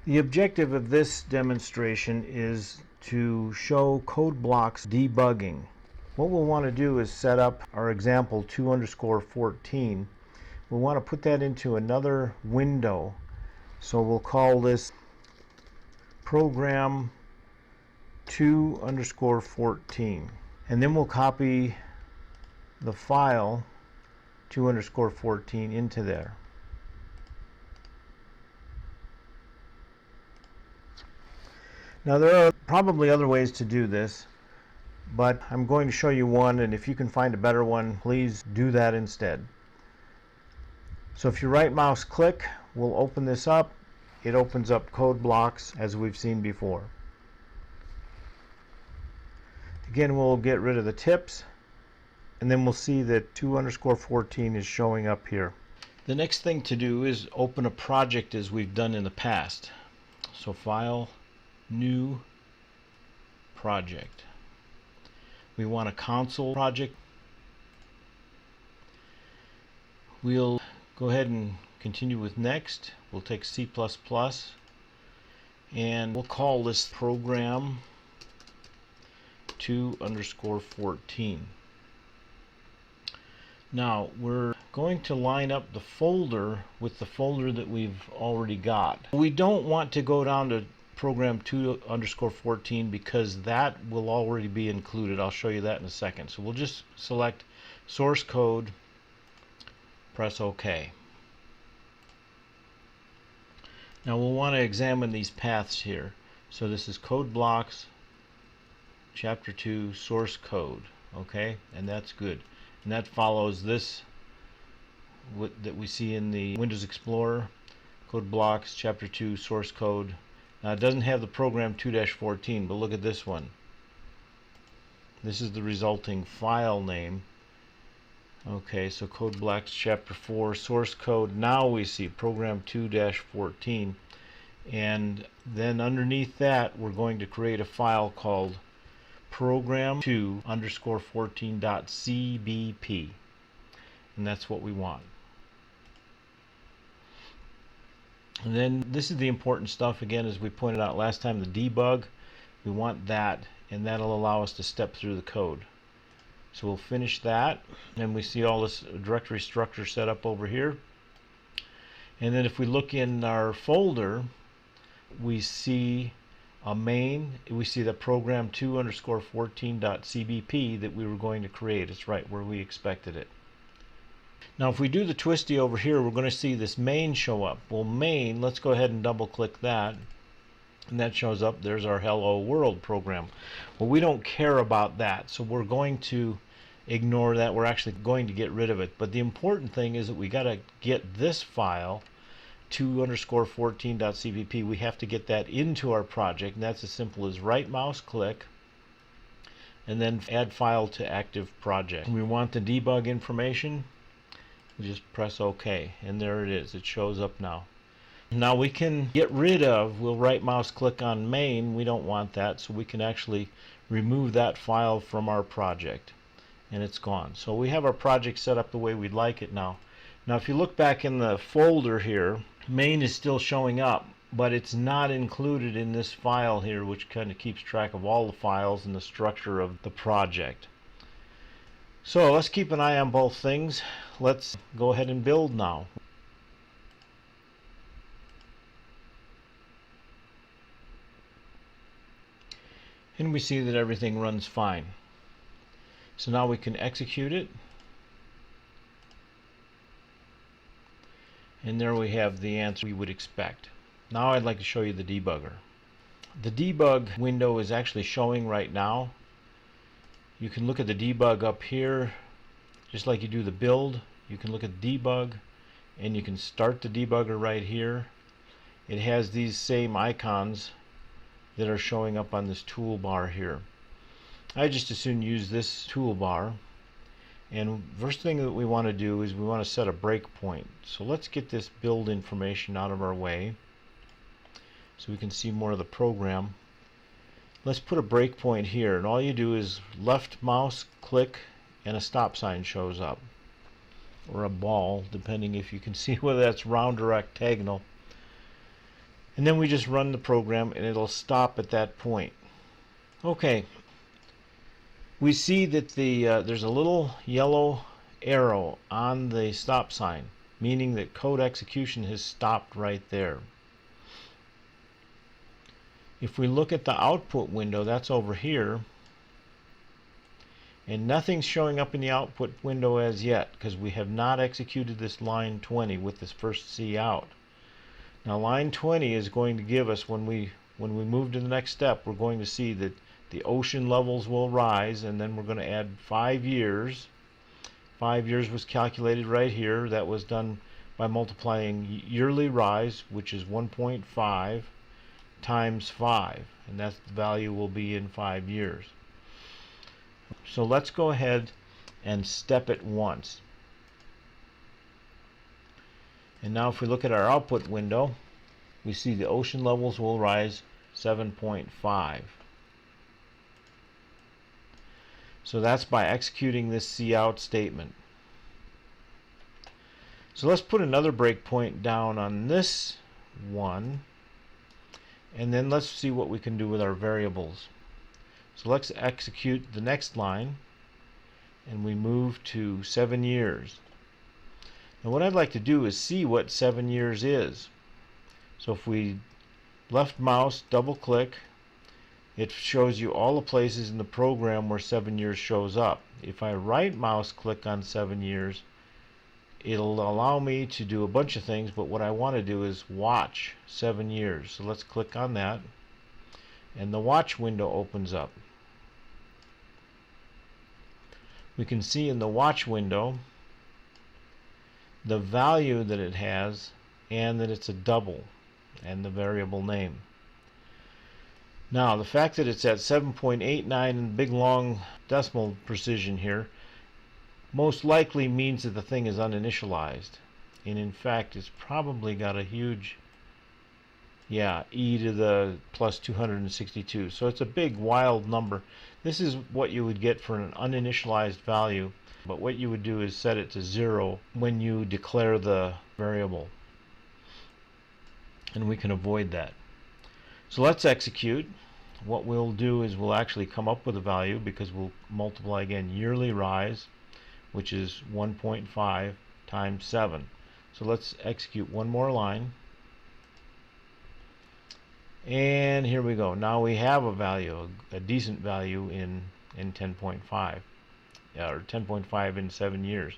The objective of this demonstration is to show code blocks debugging. What we'll want to do is set up our example 2_14. We want to put that into another window. So we'll call this program 2_14. And then we'll copy the file 2_14 into there. Now there are probably other ways to do this, but I'm going to show you one, and if you can find a better one, please do that instead. So if you right mouse click, we'll open this up. It opens up code blocks as we've seen before. Again, we'll get rid of the tips, and then we'll see that 2_14 is showing up here. The next thing to do is open a project as we've done in the past. So File, New, Project. We want a console project. We'll go ahead and continue with next. We'll take C++ and we'll call this program 2_14. Now we're going to line up the folder with the folder that we've already got. We don't want to go down to program 2_14 because that will already be included. I'll show you that in a second. So we'll just select source code, press OK. Now we'll want to examine these paths here. So this is code blocks, chapter 2, source code. Okay, and that's good. And that follows this that we see in the Windows Explorer, code blocks, chapter 2, source code. Now it doesn't have the program 2_14, but look at this one. This is the resulting file name. Okay, so code blocks, chapter 4, source code. Now we see program 2_14, and then underneath that we're going to create a file called program 2_14.cbp, and that's what we want. And then this is the important stuff again, as we pointed out last time, the debug. We want that, and that'll allow us to step through the code. So we'll finish that, and we see all this directory structure set up over here. And then if we look in our folder, we see a main. We see the program 2_14.cbp that we were going to create. It's right where we expected it. Now if we do the twisty over here, we're going to see this main show up. Well, main, let's go ahead and double click that, and that shows up. There's our hello world program. Well, we don't care about that, so we're going to ignore that. We're actually going to get rid of it. But the important thing is that we got to get this file 2_14.cbp. we have to get that into our project, and that's as simple as right mouse click and then add file to active project. We want the debug information. We just press OK, and there it is. It shows up now. Now we can get rid of, we'll right mouse click on main. We don't want that, so we can actually remove that file from our project, and it's gone. So we have our project set up the way we'd like it now. Now if you look back in the folder here, main is still showing up, but it's not included in this file here, which kind of keeps track of all the files and the structure of the project. So let's keep an eye on both things. Let's go ahead and build now. And we see that everything runs fine. So now we can execute it. And there we have the answer we would expect. Now I'd like to show you the debugger. The debug window is actually showing right now. You can look at the debug up here, just like you do the build. You can look at debug, and you can start the debugger right here. It has these same icons that are showing up on this toolbar here. I just as soon use this toolbar. And first thing that we want to do is we want to set a breakpoint. So let's get this build information out of our way so we can see more of the program. Let's put a breakpoint here, and all you do is left mouse click and a stop sign shows up, or a ball, depending if you can see whether that's round or octagonal. And then we just run the program and it'll stop at that point. Okay, we see that there's a little yellow arrow on the stop sign, meaning that code execution has stopped right there. If we look at the output window, that's over here, and nothing's showing up in the output window as yet because we have not executed this line 20 with this first C out. Now line 20 is going to give us, when we move to the next step, we're going to see that the ocean levels will rise, and then we're going to add 5 years. 5 years was calculated right here. That was done by multiplying yearly rise, which is 1.5 times 5, and that's the value will be in 5 years. So let's go ahead and step it once. And now if we look at our output window, we see the ocean levels will rise 7.5. So that's by executing this cout statement. So let's put another breakpoint down on this one, and then let's see what we can do with our variables. So let's execute the next line, and we move to 7 years. And what I'd like to do is see what 7 years is. So if we left mouse, double click, it shows you all the places in the program where 7 years shows up. If I right mouse click on 7 years, it'll allow me to do a bunch of things, but what I want to do is watch 7 years. So let's click on that, and the watch window opens up. We can see in the watch window the value that it has and that it's a double and the variable name. Now the fact that it's at 7.89 in big long decimal precision here most likely means that the thing is uninitialized, and in fact it's probably got a huge e to the plus 262, so it's a big wild number. This is what you would get for an uninitialized value, but what you would do is set it to 0 when you declare the variable, and we can avoid that. So let's execute. What we'll do is we'll actually come up with a value, because we'll multiply again yearly rise, which is 1.5 times 7. So let's execute one more line. And here we go. Now we have a value, a decent value in 10.5, or 10.5 in 7 years.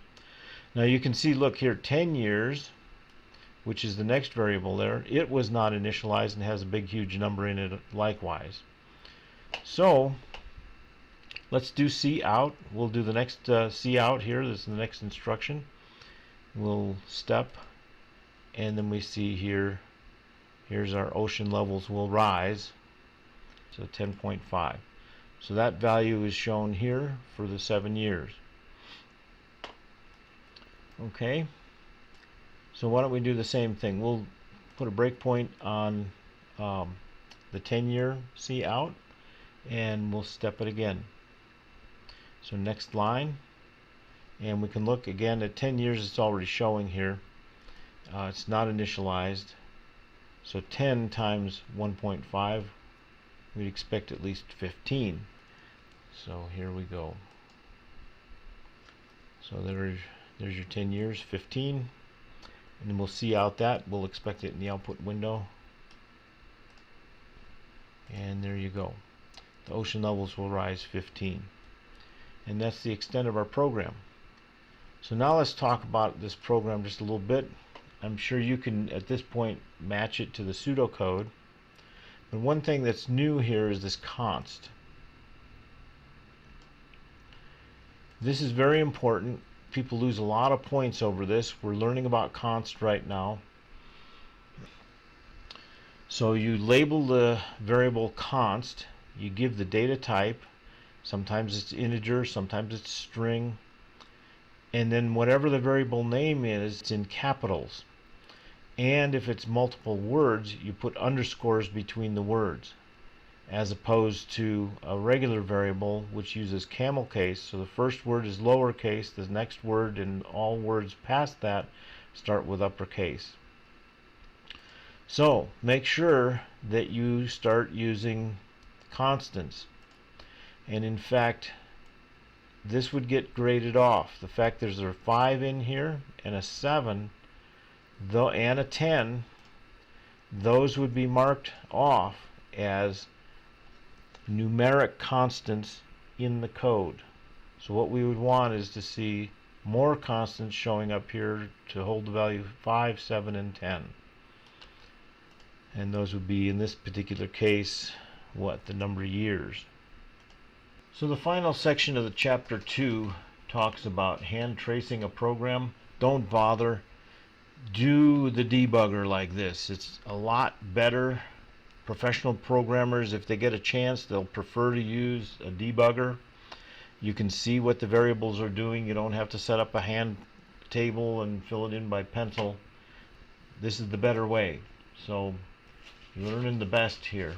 Now you can see, look here, 10 years, which is the next variable there, it was not initialized and has a big huge number in it likewise. So let's do cout. We'll do the next cout here. This is the next instruction. We'll step, and then we see here, here's our ocean levels will rise, so 10.5. So that value is shown here for the 7 years. Okay, so why don't we do the same thing? We'll put a breakpoint on the 10-year cout, and we'll step it again. So next line, and we can look again at 10 years. It's already showing here. It's not initialized. So 10 times 1.5, we'd expect at least 15. So here we go. So there's your 10 years, 15. And then we'll see out that. We'll expect it in the output window. And there you go. The ocean levels will rise 15. And that's the extent of our program. So now let's talk about this program just a little bit. I'm sure you can at this point match it to the pseudocode, but one thing that's new here is this const. This is very important. People lose a lot of points over this. We're learning about const right now. So you label the variable const, you give the data type, sometimes it's integer, sometimes it's string, and then whatever the variable name is, it's in capitals. And if it's multiple words, you put underscores between the words, as opposed to a regular variable which uses camel case. So the first word is lowercase, the next word and all words past that start with uppercase. So make sure that you start using constants. And in fact, this would get graded off. The fact there's a 5 in here and a 7 though, and a 10, those would be marked off as numeric constants in the code. So what we would want is to see more constants showing up here to hold the value 5, 7, and 10. And those would be, in this particular case, what? The number of years. So the final section of the chapter 2 talks about hand tracing a program. Don't bother. Do the debugger like this. It's a lot better. Professional programmers, if they get a chance, they'll prefer to use a debugger. You can see what the variables are doing. You don't have to set up a hand table and fill it in by pencil. This is the better way. So you're learning the best here.